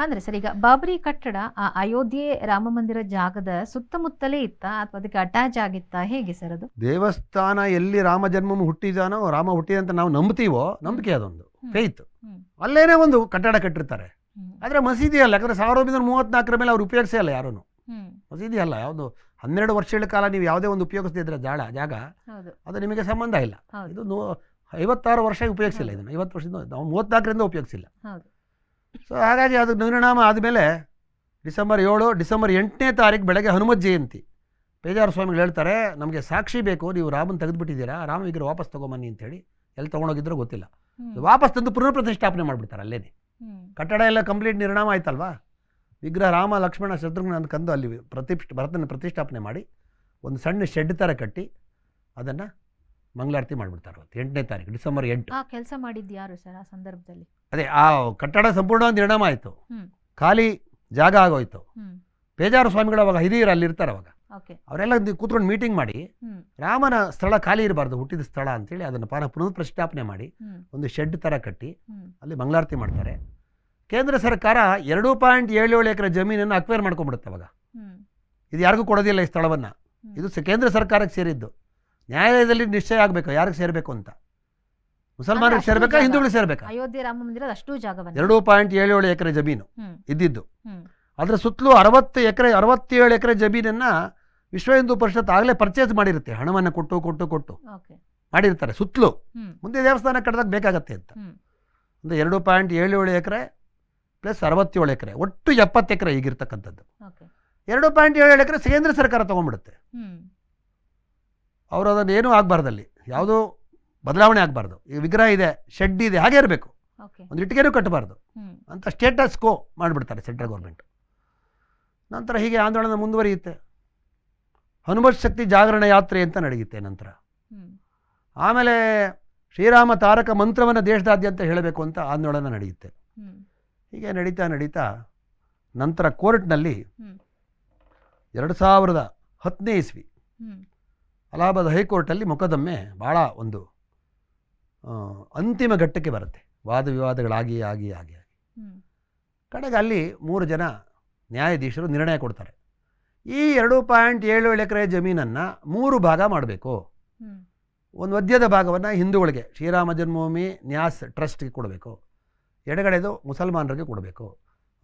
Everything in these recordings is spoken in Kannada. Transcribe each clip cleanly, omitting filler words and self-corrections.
ಅಂದ್ರೆ ಸರ್, ಈಗ ಬಾಬರಿ ಕಟ್ಟಡ ಆ ಅಯೋಧ್ಯೆ ರಾಮ ಮಂದಿರ ಜಾಗದ ಸುತ್ತಮುತ್ತಲೇ ಇತ್ತಾ ಅಥವಾ ಅದಕ್ಕೆ ಅಟ್ಯಾಚ್ ಆಗಿತ್ತಾ, ಹೇಗೆ ಸರ್ ಅದು? ದೇವಸ್ಥಾನ ಎಲ್ಲಿ ರಾಮ ಜನ್ಮ ಹುಟ್ಟಿದಾನೋ, ರಾಮ ಹುಟ್ಟಿದಂತ ನಾವು ನಂಬ್ತೀವೋ, ನಂಬಿಕೆ ಅದೊಂದು ಫೇತ್, ಅಲ್ಲೇನೆ ಒಂದು ಕಟ್ಟಡ ಕಟ್ಟಿರ್ತಾರೆ. ಆದರೆ ಮಸೀದಿ ಅಲ್ಲ, ಯಾಕಂದ್ರೆ 1934 ಮೇಲೆ ಅವ್ರು ಉಪಯೋಗಿಸೇ ಅಲ್ಲ ಯಾರೂ. ಮಸೀದಿ ಅಲ್ಲ, ಯಾವುದು 12 ವರ್ಷಗಳ ಕಾಲ ನೀವು ಯಾವುದೇ ಒಂದು ಉಪಯೋಗಿಸ್ತಿದ್ರೆ ಜಾಗ ಅದು ನಿಮಗೆ ಸಂಬಂಧ ಇಲ್ಲ. ಇದು 56 ವರ್ಷ ಉಪಯೋಗಿಸಿಲ್ಲ ಇದನ್ನು, 50 ವರ್ಷದಿಂದ ನಾವು 34ರಿಂದ ಉಪಯೋಗಿಸಿಲ್ಲ. ಸೊ ಹಾಗಾಗಿ ಅದು ನಿರ್ನಾಮ ಆದಮೇಲೆ ಡಿಸೆಂಬರ್ 8ನೇ ತಾರೀಕು ಬೆಳಗ್ಗೆ ಹನುಮತ್ ಜಯಂತಿ. ಪೇಜಾರ ಸ್ವಾಮಿಗಳು ಹೇಳ್ತಾರೆ, ನಮಗೆ ಸಾಕ್ಷಿ ಬೇಕು, ನೀವು ರಾಮನ ತೆಗೆದುಬಿಟ್ಟಿದ್ದೀರಾ, ರಾಮ ವಿಗ್ರಹ ವಾಪಸ್ ತೊಗೊಂಬನ್ನಿ ಅಂತೇಳಿ. ಎಲ್ಲಿ ತೊಗೊಂಡೋಗಿದ್ರೋ ಗೊತ್ತಿಲ್ಲ, ವಾಪಸ್ ತಂದು ಪುನಃ ಪ್ರತಿಷ್ಠಾಪನೆ ಮಾಡಿಬಿಡ್ತಾರೆ ಅಲ್ಲೇನೆ. ಕಟ್ಟಡ ಎಲ್ಲ ಕಂಪ್ಲೀಟ್ ನಿರ್ನಾಮ ಆಯ್ತಲ್ವಾ, ವಿಗ್ರಹ ರಾಮ ಲಕ್ಷ್ಮಣ ಶತ್ರುಘ್ನ ಕಂದು ಅಲ್ಲಿ ಭರತನ ಪ್ರತಿಷ್ಠಾಪನೆ ಮಾಡಿ ಒಂದು ಸಣ್ಣ ಶೆಡ್ ಥರ ಕಟ್ಟಿ ಅದನ್ನು ಮಂಗಳಾರತಿ ಮಾಡಿಬಿಡ್ತಾರೆ 8ನೇ ತಾರೀಕು, ಡಿಸೆಂಬರ್ 8. ಕೆಲಸ ಮಾಡಿದ್ದು ಯಾರು ಸರ್ ಆ ಸಂದರ್ಭದಲ್ಲಿ? ಅದೇ ಆ ಕಟ್ಟಡ ಸಂಪೂರ್ಣವಾಗಿ ನಿರ್ನಾಮ ಆಯಿತು, ಖಾಲಿ ಜಾಗ ಆಗೋಯ್ತು. ಪೇಜಾರ ಸ್ವಾಮಿಗಳು ಅವಾಗ ಹಿರಿಯರು ಅಲ್ಲಿ ಇರ್ತಾರೆ, ಅವಾಗ ಅವರೆಲ್ಲ ಕೂತ್ಕೊಂಡು ಮೀಟಿಂಗ್ ಮಾಡಿ ರಾಮನ ಸ್ಥಳ ಖಾಲಿ ಇರಬಾರ್ದು, ಹುಟ್ಟಿದ ಸ್ಥಳ ಅಂತೇಳಿ ಅದನ್ನು ಪುನಃ ಪ್ರತಿಷ್ಠಾಪನೆ ಮಾಡಿ ಒಂದು ಶೆಡ್ ಥರ ಕಟ್ಟಿ ಅಲ್ಲಿ ಮಂಗಳಾರತಿ ಮಾಡ್ತಾರೆ. ಕೇಂದ್ರ ಸರ್ಕಾರ 2.77 ಎಕರೆ ಜಮೀನನ್ನು ಅಕ್ವೈರ್ ಮಾಡ್ಕೊಂಡ್ಬಿಡುತ್ತೆ ಅವಾಗ. ಇದು ಯಾರಿಗೂ ಕೊಡೋದಿಲ್ಲ ಈ ಸ್ಥಳವನ್ನು, ಇದು ಕೇಂದ್ರ ಸರ್ಕಾರಕ್ಕೆ ಸೇರಿದ್ದು. ನ್ಯಾಯಾಲಯದಲ್ಲಿ ನಿಶ್ಚಯ ಆಗಬೇಕು ಯಾರಿಗೆ ಸೇರಬೇಕು ಅಂತ, ಮುಸಲ್ಮಾನರಿಗೆ ಸೇರ್ಬೇಕಾ ಹಿಂದೂಗಳಿಗೆ ಸೇರ್ಬೇಕಾ. ಅಯೋಧ್ಯೆ ರಾಮ ಮಂದಿರದ ಅಷ್ಟು ಜಾಗ 2.77 ಎಕರೆ ಜಮೀನು ಇದ್ದಿದ್ದು. ಅದರ ಸುತ್ತಲೂ 67 ಎಕರೆ ಜಮೀನನ್ನು ವಿಶ್ವ ಹಿಂದೂ ಪರಿಷತ್ ಆಗಲೇ ಪರ್ಚೇಸ್ ಮಾಡಿರುತ್ತೆ, ಹಣವನ್ನು ಕೊಟ್ಟು ಮಾಡಿರ್ತಾರೆ ಸುತ್ತಲೂ. ಮುಂದೆ ದೇವಸ್ಥಾನ ಕಟ್ಟದಾಗ ಬೇಕಾಗತ್ತೆ ಅಂತ ಒಂದು 2.77 ಎಕರೆ ಪ್ಲಸ್ 67 ಎಕರೆ, ಒಟ್ಟು 70 ಎಕರೆ ಈಗಿರ್ತಕ್ಕಂಥದ್ದು. 2.77 ಎಕರೆ ಕೇಂದ್ರ ಸರ್ಕಾರ ತೊಗೊಂಡ್ಬಿಡುತ್ತೆ. ಅವರು ಅದನ್ನು ಏನೂ ಆಗಬಾರ್ದಲ್ಲಿ, ಯಾವುದೋ ಬದಲಾವಣೆ ಆಗಬಾರ್ದು. ಈ ವಿಗ್ರಹ ಇದೆ, ಶೆಡ್ ಇದೆ, ಹಾಗೆ ಇರಬೇಕು, ಒಂದು ಇಟ್ಟಿಗೆನೂ ಕಟ್ಟಬಾರ್ದು ಅಂತ ಸ್ಟೇಟಸ್ ಕೋ ಮಾಡಿಬಿಡ್ತಾರೆ ಸೆಂಟ್ರಲ್ ಗೌರ್ಮೆಂಟ್. ನಂತರ ಹೀಗೆ ಆಂದೋಲನ ಮುಂದುವರಿಯುತ್ತೆ. ಹನುಮತ್ ಶಕ್ತಿ ಜಾಗರಣ ಯಾತ್ರೆ ಅಂತ ನಡೆಯುತ್ತೆ ನಂತರ. ಆಮೇಲೆ ಶ್ರೀರಾಮ ತಾರಕ ಮಂತ್ರವನ್ನು ದೇಶದಾದ್ಯಂತ ಹೇಳಬೇಕು ಅಂತ ಆಂದೋಲನ ನಡೆಯುತ್ತೆ. ಹೀಗೆ ನಡೀತಾ ನಂತರ ಕೋರ್ಟ್ನಲ್ಲಿ 2010ನೇ ಇಸ್ವಿ ಅಲಹಾಬಾದ್ ಹೈಕೋರ್ಟಲ್ಲಿ ಮೊಕದ್ದಮೆ ಭಾಳ ಒಂದು ಅಂತಿಮ ಘಟ್ಟಕ್ಕೆ ಬರುತ್ತೆ. ವಾದ ವಿವಾದಗಳಾಗಿ ಆಗಿ ಕಡೆಗೆ ಅಲ್ಲಿ 3 ಜನ ನ್ಯಾಯಾಧೀಶರು ನಿರ್ಣಯ ಕೊಡ್ತಾರೆ. ಈ 2.77 ಎಕರೆ ಜಮೀನನ್ನು 3 ಭಾಗ ಮಾಡಬೇಕು. ಒಂದು ಮಧ್ಯದ ಭಾಗವನ್ನು ಹಿಂದೂಗಳಿಗೆ ಶ್ರೀರಾಮ ಜನ್ಮಭೂಮಿ ನ್ಯಾಸ್ ಟ್ರಸ್ಟ್ಗೆ ಕೊಡಬೇಕು, ಎಡಗಡೆದು ಮುಸಲ್ಮಾನರಿಗೆ ಕೊಡಬೇಕು,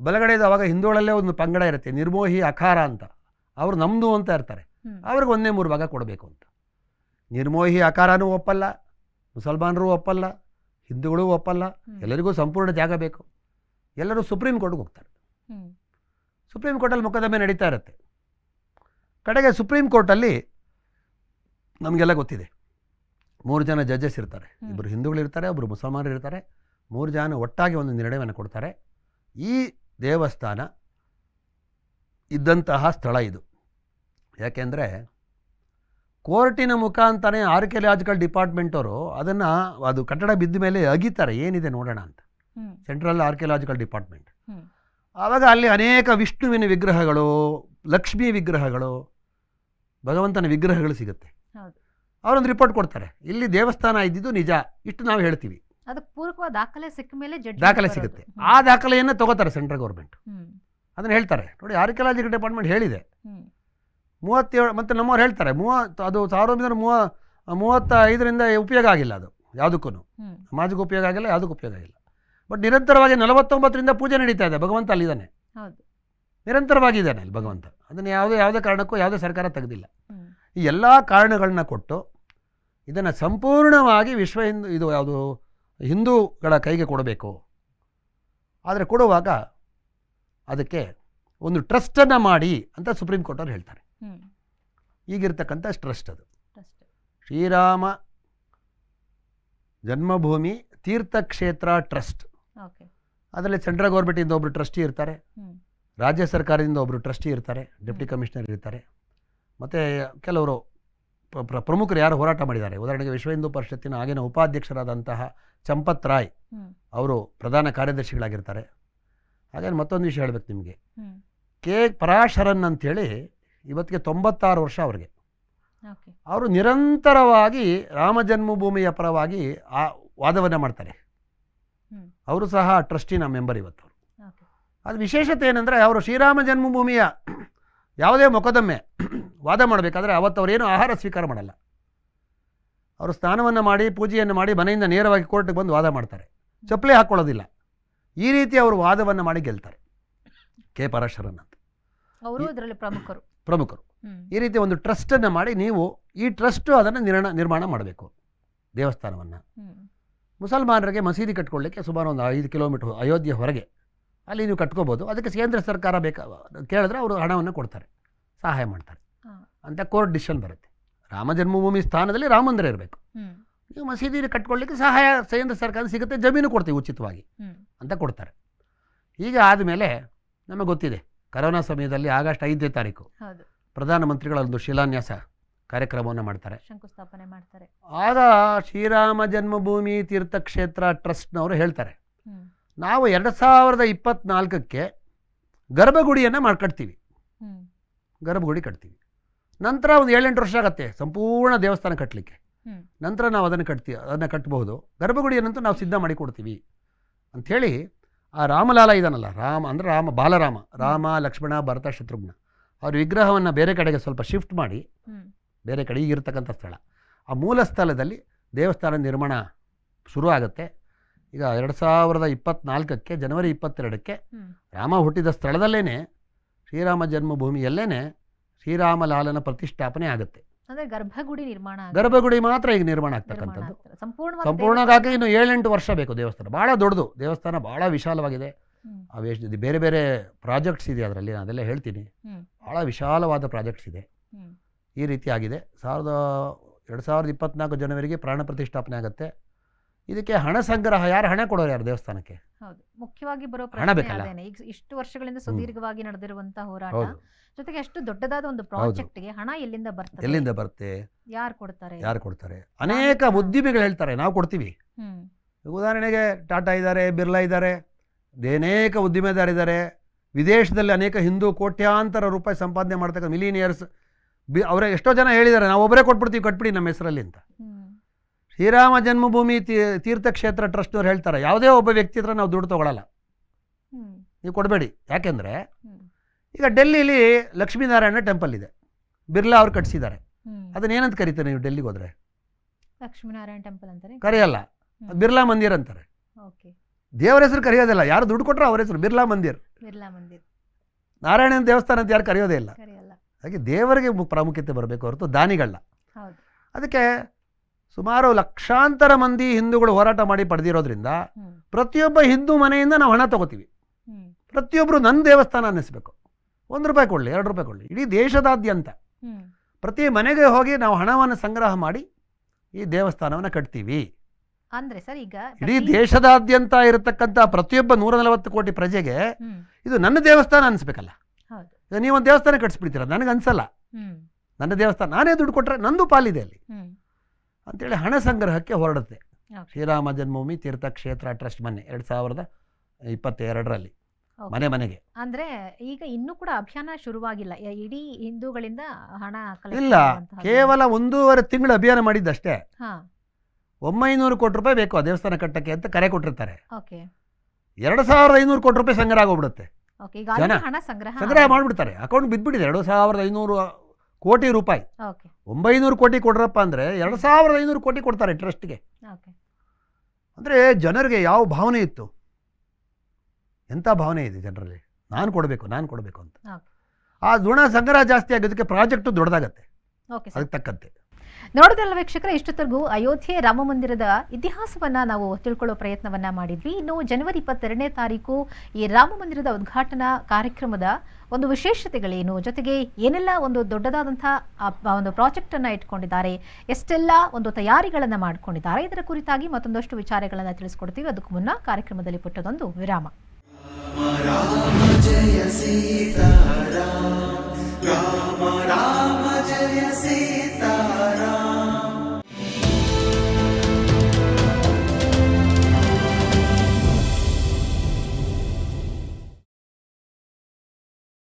ಬಲಗಡೆದು ಅವಾಗ ಹಿಂದೂಗಳಲ್ಲೇ ಒಂದು ಪಂಗಡ ಇರುತ್ತೆ ನಿರ್ಮೋಹಿ ಅಖಾರ ಅಂತ, ಅವರು ನಮ್ಮದು ಅಂತ ಇರ್ತಾರೆ, ಅವ್ರಿಗೆ 1/3 ಭಾಗ ಕೊಡಬೇಕು ಅಂತ. ನಿರ್ಮೋಹಿ ಅಖಾರನೂ ಒಪ್ಪಲ್ಲ, ಮುಸಲ್ಮಾನರು ಒಪ್ಪಲ್ಲ, ಹಿಂದೂಗಳು ಒಪ್ಪಲ್ಲ, ಎಲ್ಲರಿಗೂ ಸಂಪೂರ್ಣ ಜಾಗ ಬೇಕು. ಎಲ್ಲರೂ ಸುಪ್ರೀಂ ಕೋರ್ಟ್ಗೆ ಹೋಗ್ತಾರೆ. ಸುಪ್ರೀಂ ಕೋರ್ಟಲ್ಲಿ ಮೊಕದ್ದಮೆ ನಡೀತಾ ಇರುತ್ತೆ. ಕಡೆಗೆ ಸುಪ್ರೀಂ ಕೋರ್ಟಲ್ಲಿ ನಮಗೆಲ್ಲ ಗೊತ್ತಿದೆ 3 ಜನ ಜಡ್ಜಸ್ ಇರ್ತಾರೆ, 2 ಹಿಂದೂಗಳಿರ್ತಾರೆ, 1 ಮುಸಲ್ಮಾನರು ಇರ್ತಾರೆ. 3 ಜನ ಒಟ್ಟಾಗಿ ಒಂದು ನಿರ್ಣಯವನ್ನು ಕೊಡ್ತಾರೆ. ಈ ದೇವಸ್ಥಾನ ಇದ್ದಂತಹ ಸ್ಥಳ ಇದು. ಯಾಕೆಂದರೆ ಕೋರ್ಟಿನ ಮುಖಾಂತರನೇ ಆರ್ಕಿಯಾಲಜಿಕಲ್ ಡಿಪಾರ್ಟ್ಮೆಂಟ್ ಅವರು ಅದನ್ನು ಅದು ಕಟ್ಟಡ ಬಿದ್ದ ಮೇಲೆ ಅಗಿತಾರೆ, ಏನಿದೆ ನೋಡೋಣ ಅಂತ, ಸೆಂಟ್ರಲ್ ಆರ್ಕಿಯಾಲಜಿಕಲ್ ಡಿಪಾರ್ಟ್ಮೆಂಟ್. ಆವಾಗ ಅಲ್ಲಿ ಅನೇಕ ವಿಷ್ಣುವಿನ ವಿಗ್ರಹಗಳು, ಲಕ್ಷ್ಮೀ ವಿಗ್ರಹಗಳು, ಭಗವಂತನ ವಿಗ್ರಹಗಳು ಸಿಗುತ್ತೆ. ಅವರೊಂದು ರಿಪೋರ್ಟ್ ಕೊಡ್ತಾರೆ, ಇಲ್ಲಿ ದೇವಸ್ಥಾನ ಇದ್ದಿದ್ದು ನಿಜ, ಇಷ್ಟು ನಾವು ಹೇಳ್ತೀವಿ. ಅದಕ್ಕೆ ಪೂರಕವಾದ ದಾಖಲೆ ಸಿಕ್ಕ ಮೇಲೆ ದಾಖಲೆ ಸಿಗುತ್ತೆ. ಆ ದಾಖಲೆಯನ್ನು ತಗೋತಾರೆ ಸೆಂಟ್ರಲ್ ಗೌರ್ಮೆಂಟ್, ಅದನ್ನು ಹೇಳ್ತಾರೆ. ನೋಡಿ, ಆರ್ಕಿಯಾಲಜಿಕಲ್ ಡಿಪಾರ್ಟ್ಮೆಂಟ್ ಹೇಳಿದೆ 37, ಮತ್ತು ನಮ್ಮವ್ರು ಹೇಳ್ತಾರೆ ಅದು 1935ರಿಂದ ಉಪಯೋಗ ಆಗಿಲ್ಲ, ಅದು ಯಾವುದಕ್ಕೂ ಸಮಾಜಕ್ಕೂ ಉಪಯೋಗ ಆಗಿಲ್ಲ, ಯಾವುದಕ್ಕೂ ಉಪಯೋಗ ಆಗಿಲ್ಲ. ಬಟ್ ನಿರಂತರವಾಗಿ 49ರಿಂದ ಪೂಜೆ ನಡೀತಾ ಇದೆ. ಭಗವಂತ ಅಲ್ಲಿದ್ದಾನೆ, ನಿರಂತರವಾಗಿದ್ದಾನೆ ಅಲ್ಲಿ ಭಗವಂತ. ಅದನ್ನು ಯಾವುದೇ ಕಾರಣಕ್ಕೂ ಯಾವುದೇ ಸರ್ಕಾರ ತೆಗೆದಿಲ್ಲ. ಈ ಎಲ್ಲ ಕಾರಣಗಳನ್ನ ಕೊಟ್ಟು ಇದನ್ನು ಸಂಪೂರ್ಣವಾಗಿ ಇದು ಯಾವುದು ಹಿಂದೂಗಳ ಕೈಗೆ ಕೊಡಬೇಕು. ಆದರೆ ಕೊಡುವಾಗ ಅದಕ್ಕೆ ಒಂದು ಟ್ರಸ್ಟನ್ನು ಮಾಡಿ ಅಂತ ಸುಪ್ರೀಂ ಕೋರ್ಟ್ ಅವ್ರು ಹೇಳ್ತಾರೆ. ಈಗಿರ್ತಕ್ಕಂಥ ಟ್ರಸ್ಟ್ ಅದು ಶ್ರೀರಾಮ ಜನ್ಮಭೂಮಿ ತೀರ್ಥಕ್ಷೇತ್ರ ಟ್ರಸ್ಟ್. ಅದರಲ್ಲಿ ಸೆಂಟ್ರಲ್ ಗೌರ್ಮೆಂಟಿಂದ ಒಬ್ಬರು ಟ್ರಸ್ಟಿ ಇರ್ತಾರೆ, ರಾಜ್ಯ ಸರ್ಕಾರದಿಂದ ಒಬ್ಬರು ಟ್ರಸ್ಟಿ ಇರ್ತಾರೆ, ಡೆಪ್ಟಿ ಕಮಿಷನರ್ ಇರ್ತಾರೆ, ಮತ್ತು ಕೆಲವರು ಪ್ರಮುಖರು ಯಾರು ಹೋರಾಟ ಮಾಡಿದ್ದಾರೆ. ಉದಾಹರಣೆಗೆ ವಿಶ್ವ ಹಿಂದೂ ಪರಿಷತ್ತಿನ ಆಗಿನ ಉಪಾಧ್ಯಕ್ಷರಾದಂತಹ ಚಂಪತ್ ರಾಯ್ ಅವರು ಪ್ರಧಾನ ಕಾರ್ಯದರ್ಶಿಗಳಾಗಿರ್ತಾರೆ. ಹಾಗೆ ಮತ್ತೊಂದು ವಿಷಯ ಹೇಳಬೇಕು ನಿಮಗೆ, ಕೆ ಪರಾಶರನ್ ಅಂಥೇಳಿ ಇವತ್ತಿಗೆ 96 ವರ್ಷ ಅವ್ರಿಗೆ. ಓಕೆ. ಅವರು ನಿರಂತರವಾಗಿ ರಾಮ ಜನ್ಮಭೂಮಿಯ ಪರವಾಗಿ ಆ ವಾದವನ್ನು ಮಾಡ್ತಾರೆ. ಅವರು ಸಹ ಟ್ರಸ್ಟಿನ ಮೆಂಬರ್ ಇವತ್ತು. ಓಕೆ. ಅದು ವಿಶೇಷತೆ ಏನಂದರೆ ಅವರು ಶ್ರೀರಾಮ ಜನ್ಮಭೂಮಿಯ ಯಾವುದೇ ಮೊಕದ್ದಮೆ ವಾದ ಮಾಡಬೇಕಾದ್ರೆ ಅವತ್ತು ಅವರೇನು ಆಹಾರ ಸ್ವೀಕಾರ ಮಾಡಲ್ಲ. ಅವರು ಸ್ನಾನವನ್ನು ಮಾಡಿ ಪೂಜೆಯನ್ನು ಮಾಡಿ ಮನೆಯಿಂದ ನೇರವಾಗಿ ಕೋರ್ಟ್ಗೆ ಬಂದು ವಾದ ಮಾಡ್ತಾರೆ. ಚಪ್ಪಲಿ ಹಾಕ್ಕೊಳ್ಳೋದಿಲ್ಲ. ಈ ರೀತಿ ಅವರು ವಾದವನ್ನು ಮಾಡಿ ಗೆಲ್ತಾರೆ. ಕೆ ಪರಶರನ್ ಅಂತ ಅವರು ಅದರಲ್ಲಿ ಪ್ರಮುಖರು. ಈ ರೀತಿ ಒಂದು ಟ್ರಸ್ಟನ್ನು ಮಾಡಿ ನೀವು ಈ ಟ್ರಸ್ಟು ಅದನ್ನು ನಿರ್ಮಾಣ ಮಾಡಬೇಕು. ದೇವಸ್ಥಾನವನ್ನು ಮುಸಲ್ಮಾನರಿಗೆ ಮಸೀದಿ ಕಟ್ಕೊಳ್ಳಿಕ್ಕೆ ಸುಮಾರು ಒಂದು 5 ಕಿಲೋಮೀಟರ್ ಅಯೋಧ್ಯೆ ಹೊರಗೆ ಅಲ್ಲಿ ನೀವು ಕಟ್ಕೋಬೋದು. ಅದಕ್ಕೆ ಕೇಂದ್ರ ಸರ್ಕಾರ ಕೇಳಿದ್ರೆ ಅವರು ಹಣವನ್ನು ಕೊಡ್ತಾರೆ, ಸಹಾಯ ಮಾಡ್ತಾರೆ ಅಂತ ಕೋರ್ಟ್ ಡಿಸಿಷನ್ ಬರುತ್ತೆ. ರಾಮ ಜನ್ಮಭೂಮಿ ಸ್ಥಾನದಲ್ಲಿ ರಾಮ ಮಂದಿರ ಇರಬೇಕು. ನೀವು ಮಸೀದಿ ಕಟ್ಕೊಳ್ಳಿಕ್ಕೆ ಸಹಾಯ ಕೇಂದ್ರ ಸರ್ಕಾರ ಸಿಗುತ್ತೆ, ಜಮೀನು ಕೊಡ್ತೀವಿ ಉಚಿತವಾಗಿ ಅಂತ ಕೊಡ್ತಾರೆ. ಈಗ ಆದಮೇಲೆ ನಮಗೆ ಗೊತ್ತಿದೆ, ಕರೋನಾ ಸಮಯದಲ್ಲಿ ಆಗಸ್ಟ್ 5ನೇ ತಾರೀಕು ಪ್ರಧಾನಮಂತ್ರಿಗಳ ಒಂದು ಶಿಲಾನ್ಯಾಸ ಕಾರ್ಯಕ್ರಮವನ್ನು ಮಾಡ್ತಾರೆ, ಶಂಕುಸ್ಥಾಪನೆ ಮಾಡ್ತಾರೆ. ಆಗ ಶ್ರೀರಾಮ ಜನ್ಮಭೂಮಿ ತೀರ್ಥಕ್ಷೇತ್ರ ಟ್ರಸ್ಟ್ನವರು ಹೇಳ್ತಾರೆ, ನಾವು 2024ಕ್ಕೆ ಗರ್ಭಗುಡಿಯನ್ನು ಕಟ್ತೀವಿ, ಗರ್ಭಗುಡಿ ಕಟ್ತೀವಿ. ನಂತರ ಒಂದು 7-8 ವರ್ಷ ಆಗುತ್ತೆ ಸಂಪೂರ್ಣ ದೇವಸ್ಥಾನ ಕಟ್ಟಲಿಕ್ಕೆ. ನಂತರ ನಾವು ಅದನ್ನು ಕಟ್ಟಬಹುದು. ಗರ್ಭಗುಡಿಯನ್ನಂತೂ ನಾವು ಸಿದ್ಧ ಮಾಡಿ ಕೊಡ್ತೀವಿ ಅಂಥೇಳಿ ಆ ರಾಮಲಾಲ ಇದಾನಲ್ಲ, ರಾಮ ಅಂದರೆ ಬಾಲರಾಮ, ರಾಮ ಲಕ್ಷ್ಮಣ ಭರತ ಶತ್ರುಘ್ನ, ಅವ್ರ ವಿಗ್ರಹವನ್ನು ಬೇರೆ ಕಡೆಗೆ ಸ್ವಲ್ಪ ಶಿಫ್ಟ್ ಮಾಡಿ ಬೇರೆ ಕಡೆ ಈಗಿರ್ತಕ್ಕಂಥ ಸ್ಥಳ, ಆ ಮೂಲ ಸ್ಥಳದಲ್ಲಿ ದೇವಸ್ಥಾನ ನಿರ್ಮಾಣ ಶುರು ಆಗುತ್ತೆ. ಈಗ 2024ಕ್ಕೆ ಜನವರಿ 22ಕ್ಕೆ ರಾಮ ಹುಟ್ಟಿದ ಸ್ಥಳದಲ್ಲೇ ಶ್ರೀರಾಮ ಜನ್ಮಭೂಮಿಯಲ್ಲೇ ಶ್ರೀರಾಮಲಾಲನ ಪ್ರತಿಷ್ಠಾಪನೆ ಆಗುತ್ತೆ. ಗರ್ಭಗುಡಿ ಮಾತ್ರ ಈಗ ನಿರ್ಮಾಣ ಆಗ್ತಕ್ಕಂಥದ್ದು. ಸಂಪೂರ್ಣವಾಗಿ ಇನ್ನು 7-8 ವರ್ಷ ಬೇಕು. ದೇವಸ್ಥಾನ ಭಾಳ ದೊಡ್ಡದು, ದೇವಸ್ಥಾನ ಭಾಳ ವಿಶಾಲವಾಗಿದೆ. ಬೇರೆ ಬೇರೆ ಪ್ರಾಜೆಕ್ಟ್ಸ್ ಇದೆ ಅದರಲ್ಲಿ, ನಾನು ಅದೆಲ್ಲ ಹೇಳ್ತೀನಿ. ಭಾಳ ವಿಶಾಲವಾದ ಪ್ರಾಜೆಕ್ಟ್ಸ್ ಇದೆ. ಈ ರೀತಿ ಆಗಿದೆ. 2024 ಜನವರಿಗೆ ಪ್ರಾಣ ಪ್ರತಿಷ್ಠಾಪನೆ ಆಗುತ್ತೆ. ಇದಕ್ಕೆ ಹಣ ಸಂಗ್ರಹ, ಯಾರು ಹಣ ಕೊಡೋರು, ಯಾರು ದೇವಸ್ಥಾನಕ್ಕೆ? ಮುಖ್ಯವಾಗಿ ಬರೋ ಪ್ರಶ್ನೆ ಈಗ ಇಷ್ಟು ವರ್ಷಗಳಿಂದ ಸುದೀರ್ಘವಾಗಿ ನಡೆದಿರುವಂತಹ ಹೋರಾಟ ಜೊತೆಗೆ ಅಷ್ಟು ದೊಡ್ಡದಾದ ಒಂದು ಪ್ರಾಜೆಕ್ಟ್ಗೆ ಹಣ ಎಲ್ಲಿಂದ ಬರುತ್ತೆ, ಯಾರು ಕೊಡ್ತಾರೆ? ಅನೇಕ ಉದ್ಯಮಿಗಳು ಹೇಳ್ತಾರೆ ನಾವು ಕೊಡ್ತೀವಿ. ಉದಾಹರಣೆಗೆ ಟಾಟಾ ಇದ್ದಾರೆ, ಬಿರ್ಲಾ ಇದ್ದಾರೆ, ಅನೇಕ ಉದ್ದಿಮೆದಾರಿದ್ದಾರೆ. ವಿದೇಶದಲ್ಲಿ ಅನೇಕ ಹಿಂದೂ ಕೋಟ್ಯಾಂತರ ರೂಪಾಯಿ ಸಂಪಾದನೆ ಮಾಡ್ತಕ್ಕಂಥ ಮಿಲಿನಿಯರ್ಸ್ ಅವರೇ ಎಷ್ಟೋ ಜನ ಹೇಳಿದ್ದಾರೆ, ನಾವು ಒಬ್ಬರೇ ಕೊಟ್ಬಿಡ್ತೀವಿ, ಕಟ್ಬಿಡಿ ನಮ್ಮ ಹೆಸರಲ್ಲಿ ಅಂತ. ಶ್ರೀರಾಮ ಜನ್ಮಭೂಮಿ ತೀರ್ಥಕ್ಷೇತ್ರ ಟ್ರಸ್ಟ್ನವ್ರು ಹೇಳ್ತಾರೆ, ಯಾವುದೇ ಒಬ್ಬ ವ್ಯಕ್ತಿ ಹತ್ರ ನಾವು ದುಡ್ಡು ತೊಗೊಳಲ್ಲ, ನೀವು ಕೊಡಬೇಡಿ. ಯಾಕೆಂದರೆ ಈಗ ಡೆಲ್ಲಿಲಿ ಲಕ್ಷ್ಮೀನಾರಾಯಣ ಟೆಂಪಲ್ ಇದೆ, ಬಿರ್ಲಾ ಅವ್ರು ಕಟ್ಸಿದ್ದಾರೆ. ಅದನ್ನೇನಂತ ಕರೀತಾರೆ ನೀವು ಡೆಲ್ಲಿಗೆ ಹೋದ್ರೆ? ಲಕ್ಷ್ಮೀನಾರಾಯಣ ಟೆಂಪಲ್ ಅಂತಾರೆ, ಕರೆಯಲ್ಲ, ಬಿರ್ಲಾ ಮಂದಿರ್ ಅಂತಾರೆ. ದೇವರ ಹೆಸರು ಕರೆಯೋದಿಲ್ಲ, ಯಾರು ದುಡ್ಡು ಕೊಟ್ಟರು ಅವ್ರ ಹೆಸರು ಬಿರ್ಲಾ ಮಂದಿರ್. ನಾರಾಯಣನ ದೇವಸ್ಥಾನ ಅಂತ ಯಾರು ಕರೆಯೋದೇ ಇಲ್ಲ. ಹಾಗೆ ದೇವರಿಗೆ ಪ್ರಾಮುಖ್ಯತೆ ಬರಬೇಕು ಹೊರತು ದಾನಿಗಳನ್ನ. ಅದಕ್ಕೆ ಸುಮಾರು ಲಕ್ಷಾಂತರ ಮಂದಿ ಹಿಂದೂಗಳು ಹೋರಾಟ ಮಾಡಿ ಪಡೆದಿರೋದ್ರಿಂದ ಪ್ರತಿಯೊಬ್ಬ ಹಿಂದೂ ಮನೆಯಿಂದ ನಾವು ಹಣ ತಗೋತೀವಿ. ಪ್ರತಿಯೊಬ್ಬರು ನನ್ನ ದೇವಸ್ಥಾನ ಅನ್ನಿಸ್ಬೇಕು, 1 ರೂಪಾಯಿ ಕೊಡಲಿ, 2 ರೂಪಾಯಿ ಕೊಡಲಿ, ಇಡೀ ದೇಶದಾದ್ಯಂತ ಪ್ರತಿ ಮನೆಗೆ ಹೋಗಿ ನಾವು ಹಣವನ್ನು ಸಂಗ್ರಹ ಮಾಡಿ ಈ ದೇವಸ್ಥಾನವನ್ನು ಕಟ್ತೀವಿ. ಅಂದ್ರೆ ಸರ್ ಈಗ ಇಡೀ ದೇಶದಾದ್ಯಂತ ಇರತಕ್ಕಂಥ ಪ್ರತಿಯೊಬ್ಬ 140 ಕೋಟಿ ಪ್ರಜೆಗೆ ಇದು ನನ್ನ ದೇವಸ್ಥಾನ ಅನಿಸ್ಬೇಕಲ್ಲ. ಈಗ ನೀವೊಂದು ದೇವಸ್ಥಾನ ಕಟ್ಸ್ಬಿಡ್ತೀರ, ನನಗೆ ಅನ್ಸಲ್ಲ. ನನ್ನ ದೇವಸ್ಥಾನ ನಾನೇ ದುಡ್ಡು ಕೊಟ್ಟರೆ ನಂದು ಪಾಲಿದೆ ಅಲ್ಲಿ ಅಂತೇಳಿ ಹಣ ಸಂಗ್ರಹಕ್ಕೆ ಹೊರಡುತ್ತೆ ಶ್ರೀರಾಮ ಜನ್ಮಭೂಮಿ ತೀರ್ಥಕ್ಷೇತ್ರ ಟ್ರಸ್ಟ್. ಮೊನ್ನೆ 2022ರಲ್ಲಿ ಮನೆಗೆ. ಅಂದ್ರೆ ಈಗ ಇನ್ನೂ ಕೂಡ ಅಭಿಯಾನ ಶುರುವಾಗಿಲ್ಲ, ಇಡೀ ಹಿಂದೂಗಳಿಂದ ಹಣ ಇಲ್ಲ, ಕೇವಲ 1.5 ತಿಂಗಳು ಅಭಿಯಾನ ಮಾಡಿದ್ದಷ್ಟೇ. 900 ಕೋಟಿ ರೂಪಾಯಿ ಬೇಕು ಆ ದೇವಸ್ಥಾನ ಕಟ್ಟಕ್ಕೆ ಅಂತ ಕರೆ ಕೊಟ್ಟಿರ್ತಾರೆ. 2500 ಕೋಟಿ ರೂಪಾಯಿ ಸಂಗ್ರಹ ಆಗೋಗ್ಬಿಡುತ್ತೆ. ಜನ ಸಂಗ್ರಹ ಮಾಡಿಬಿಡ್ತಾರೆ, ಅಕೌಂಟ್ ಬಿದ್ದುಬಿಟ್ಟಿದೆ 2500 ಕೋಟಿ ರೂಪಾಯಿ. 900 ಕೋಟಿ ಕೊಡ್ರಪ್ಪ ಅಂದರೆ 2500 ಕೋಟಿ ಕೊಡ್ತಾರೆ ಟ್ರಸ್ಟ್ಗೆ. ಅಂದರೆ ಜನರಿಗೆ ಯಾವ ಭಾವನೆ ಇತ್ತು, ಎಂಥ ಭಾವನೆ ಇದೆ ಜನರಲ್ಲಿ, ನಾನು ಕೊಡಬೇಕು ಅಂತ. ಆ ಋಣ ಸಂಗ್ರಹ ಜಾಸ್ತಿ ಆಗೋದಕ್ಕೆ ಪ್ರಾಜೆಕ್ಟು ದೊಡ್ಡದಾಗತ್ತೆ, ಅದಕ್ಕೆ ತಕ್ಕಂತೆ. ನೋಡೋದಲ್ಲ ವೀಕ್ಷಕರೇ, ಇಷ್ಟೊತ್ತರೆಗೂ ಅಯೋಧ್ಯೆ ರಾಮ ಮಂದಿರದ ಇತಿಹಾಸವನ್ನ ನಾವು ತಿಳ್ಕೊಳ್ಳೋ ಪ್ರಯತ್ನವನ್ನ ಮಾಡಿದ್ವಿ. ಇನ್ನು ಜನವರಿ 22ನೇ ತಾರೀಕು ಈ ರಾಮ ಮಂದಿರದ ಉದ್ಘಾಟನಾ ಕಾರ್ಯಕ್ರಮದ ಒಂದು ವಿಶೇಷತೆಗಳೇನು, ಜೊತೆಗೆ ಏನೆಲ್ಲ ಒಂದು ದೊಡ್ಡದಾದಂತಹ ಒಂದು ಪ್ರಾಜೆಕ್ಟ್ ಅನ್ನ ಇಟ್ಕೊಂಡಿದ್ದಾರೆ, ಎಷ್ಟೆಲ್ಲ ಒಂದು ತಯಾರಿಗಳನ್ನ ಮಾಡ್ಕೊಂಡಿದ್ದಾರೆ, ಇದರ ಕುರಿತಾಗಿ ಮತ್ತೊಂದಷ್ಟು ವಿಚಾರಗಳನ್ನ ತಿಳಿಸ್ಕೊಡ್ತೀವಿ. ಅದಕ್ಕೂ ಮುನ್ನ ಕಾರ್ಯಕ್ರಮದಲ್ಲಿ ಪುಟ್ಟದೊಂದು ವಿರಾಮ. ರಾಮ ಜಯ ಸೀತಾರಾಮ.